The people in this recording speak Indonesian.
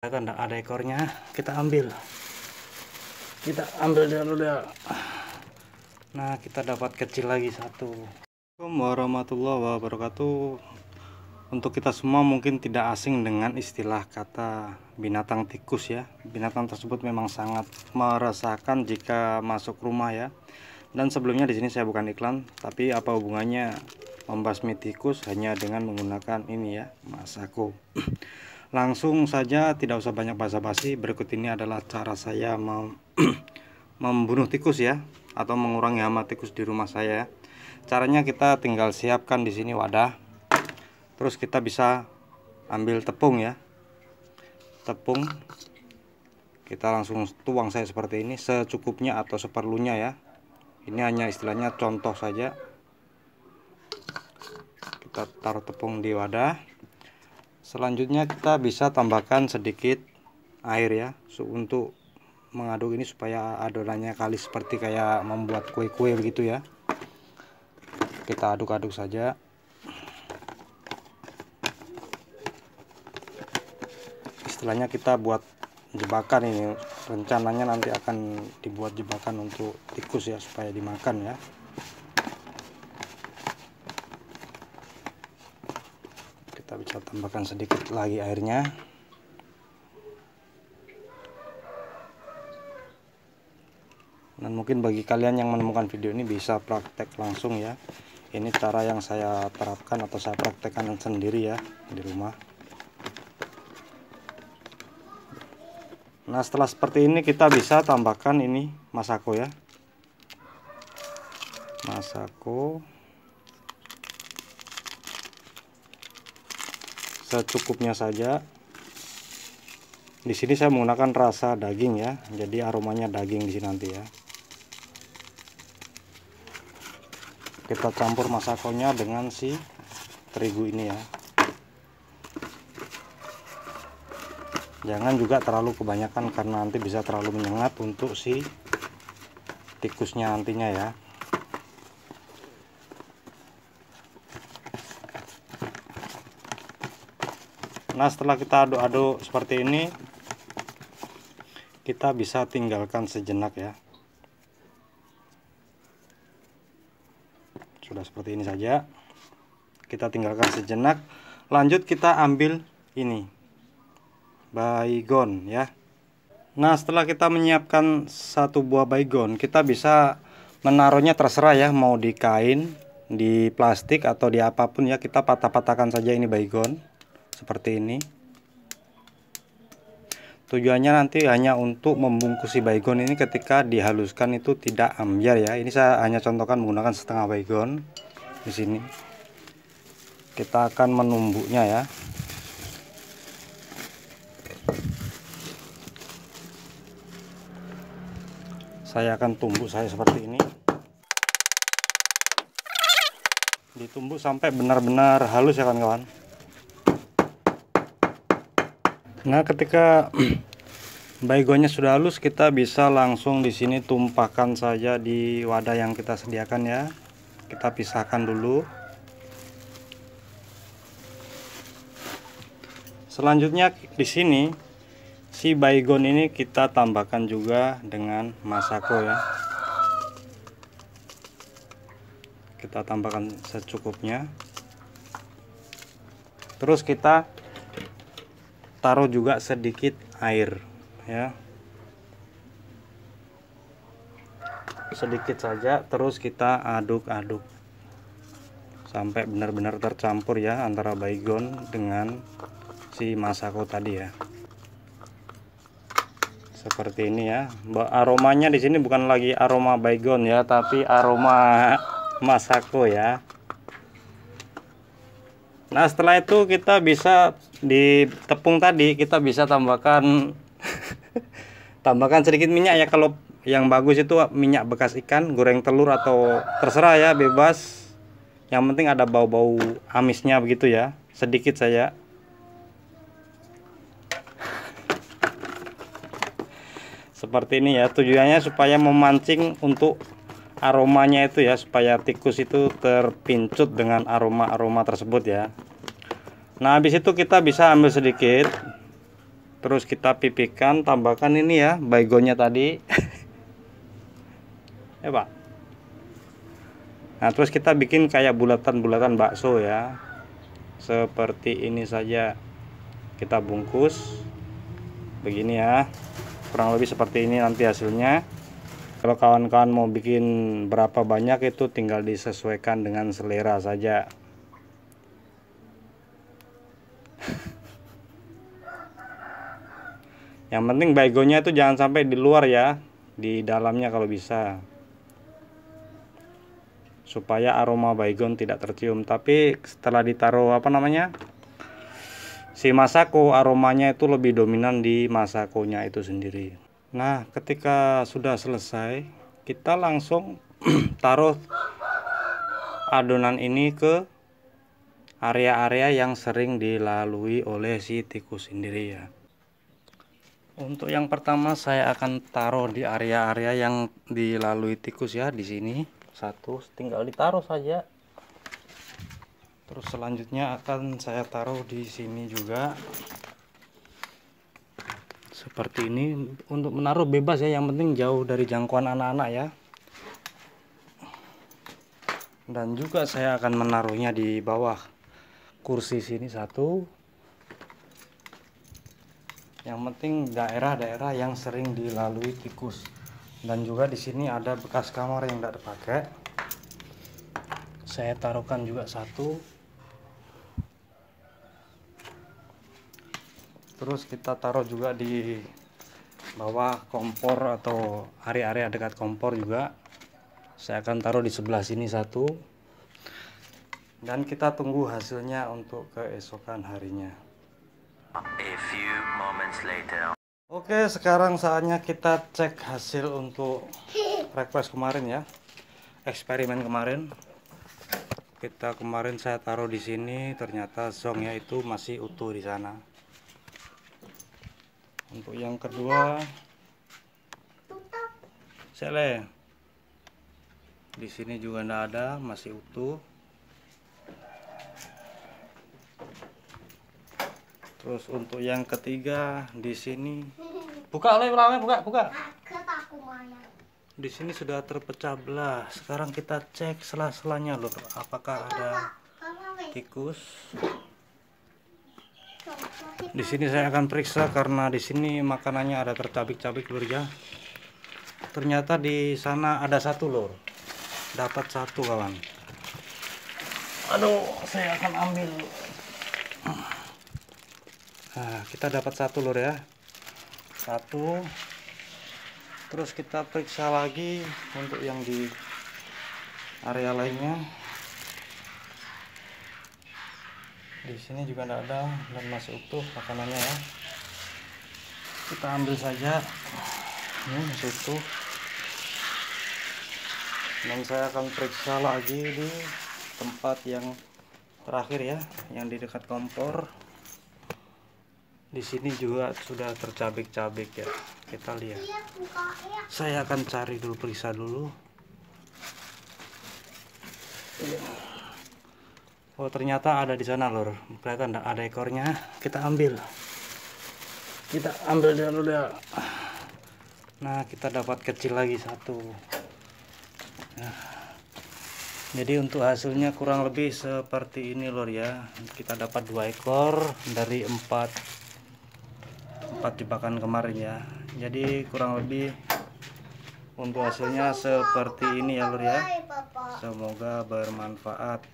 Kan ada ekornya, kita ambil dulu ya. Nah, kita dapat kecil lagi satu. Assalamualaikum warahmatullahi wabarakatuh. Untuk kita semua mungkin tidak asing dengan istilah kata binatang tikus ya. Binatang tersebut memang sangat meresahkan jika masuk rumah ya. Dan sebelumnya di sini saya bukan iklan, tapi apa hubungannya membasmi tikus hanya dengan menggunakan ini ya, Masako. Langsung saja, tidak usah banyak basa-basi. Berikut ini adalah cara saya membunuh tikus ya, atau mengurangi hama tikus di rumah saya. Caranya kita tinggal siapkan di sini wadah. Terus kita bisa ambil tepung ya. Tepung kita langsung tuang saya seperti ini, secukupnya atau seperlunya ya. Ini hanya istilahnya contoh saja. Kita taruh tepung di wadah. Selanjutnya kita bisa tambahkan sedikit air ya, untuk mengaduk ini supaya adonannya kalis seperti kayak membuat kue-kue begitu ya. Kita aduk-aduk saja. Istilahnya kita buat jebakan ini. Rencananya nanti akan dibuat jebakan untuk tikus ya, supaya dimakan ya. Kita bisa tambahkan sedikit lagi airnya. Dan mungkin bagi kalian yang menemukan video ini bisa praktek langsung ya. Ini cara yang saya terapkan atau saya praktekkan sendiri ya di rumah. Nah, setelah seperti ini kita bisa tambahkan ini Masako ya. Masako secukupnya saja. Di sini saya menggunakan rasa daging ya, jadi aromanya daging di sini nanti ya. Kita campur masakonya dengan si terigu ini ya. Jangan juga terlalu kebanyakan karena nanti bisa terlalu menyengat untuk si tikusnya nantinya ya. Nah, setelah kita aduk-aduk seperti ini, kita bisa tinggalkan sejenak ya. Sudah seperti ini saja. Kita tinggalkan sejenak. Lanjut kita ambil ini baygon ya. Nah, setelah kita menyiapkan satu buah baygon, kita bisa menaruhnya terserah ya, mau di kain, di plastik atau di apapun ya. Kita patah-patahkan saja ini baygon seperti ini. Tujuannya nanti hanya untuk membungkus si baygon ini ketika dihaluskan itu tidak ambyar ya. Ini saya hanya contohkan menggunakan setengah baygon. Di sini kita akan menumbuknya ya. Saya akan tumbuk saya seperti ini. Ditumbuk sampai benar-benar halus ya kawan-kawan. Nah, ketika baygonnya sudah halus, kita bisa langsung di sini tumpahkan saja di wadah yang kita sediakan ya. Kita pisahkan dulu. Selanjutnya di sini si baygon ini kita tambahkan juga dengan Masako ya. Kita tambahkan secukupnya. Terus kita taruh juga sedikit air ya, sedikit saja. Terus kita aduk-aduk sampai benar-benar tercampur ya antara baygon dengan si Masako tadi ya. Seperti ini ya. Aromanya di sini bukan lagi aroma baygon ya, tapi aroma Masako ya. Nah, setelah itu kita bisa di tepung tadi kita bisa tambahkan tambahkan sedikit minyak ya. Kalau yang bagus itu minyak bekas ikan, goreng telur atau terserah ya, bebas. Yang penting ada bau-bau amisnya begitu ya. Sedikit saja. Seperti ini ya. Tujuannya supaya memancing untuk aromanya itu ya, supaya tikus itu terpincut dengan aroma-aroma tersebut ya. Nah, habis itu kita bisa ambil sedikit Terus kita pipihkan, tambahkan ini ya baygonnya tadi. Ya Pak. Nah terus kita bikin kayak bulatan-bulatan bakso ya, seperti ini saja. Kita bungkus begini ya, kurang lebih seperti ini nanti hasilnya. Kalau kawan-kawan mau bikin berapa banyak itu tinggal disesuaikan dengan selera saja. Yang penting baygonnya itu jangan sampai di luar ya, di dalamnya kalau bisa, supaya aroma baygon tidak tercium. Tapi setelah ditaruh si masako, aromanya itu lebih dominan di masakonya itu sendiri. Nah ketika sudah selesai, kita langsung taruh adonan ini ke area-area yang sering dilalui oleh si tikus sendiri ya. Untuk yang pertama saya akan taruh di area-area yang dilalui tikus ya, di sini satu, tinggal ditaruh saja. Terus selanjutnya akan saya taruh di sini juga. Seperti ini, untuk menaruh bebas ya, yang penting jauh dari jangkauan anak-anak ya. Dan juga saya akan menaruhnya di bawah kursi sini satu. Yang penting daerah-daerah yang sering dilalui tikus. Dan juga di sini ada bekas kamar yang tidak dipakai. Saya taruhkan juga satu. Terus kita taruh juga di bawah kompor atau area-area dekat kompor juga. Saya akan taruh di sebelah sini satu. Dan kita tunggu hasilnya untuk keesokan harinya. A few moments later. Oke, sekarang saatnya kita cek hasil untuk request kemarin ya, eksperimen kemarin. Kemarin saya taruh di sini, ternyata zongnya itu masih utuh di sana. Untuk yang kedua, sele, di sini juga tidak ada, masih utuh. Terus untuk yang ketiga di sini, buka. Di sini sudah terpecah belah. Sekarang kita cek sela-selanya lur, apakah ada tikus. Di sini saya akan periksa karena di sini makanannya ada tercabik-cabik lur ya. Ternyata di sana ada satu lur, dapat satu kawan. Aduh, saya akan ambil. Nah, kita dapat satu lur ya, satu. Terus kita periksa lagi untuk yang di area lainnya. Di sini juga tidak ada dan masih utuh makanannya ya. Kita ambil saja, ini masih utuh. Dan saya akan periksa lagi di tempat yang terakhir ya, yang di dekat kompor. Di sini juga sudah tercabik-cabik ya. Kita lihat. Saya akan cari dulu, periksa dulu. Oh, ternyata ada di sana, lor. Kelihatan enggak ada ekornya. Kita ambil. Kita ambil dulu ya. Nah, kita dapat kecil lagi satu. Nah, jadi untuk hasilnya kurang lebih seperti ini, lor ya. Kita dapat 2 ekor dari 4 jebakan kemarin ya. Jadi kurang lebih untuk hasilnya seperti ini ya lur ya. Semoga bermanfaat.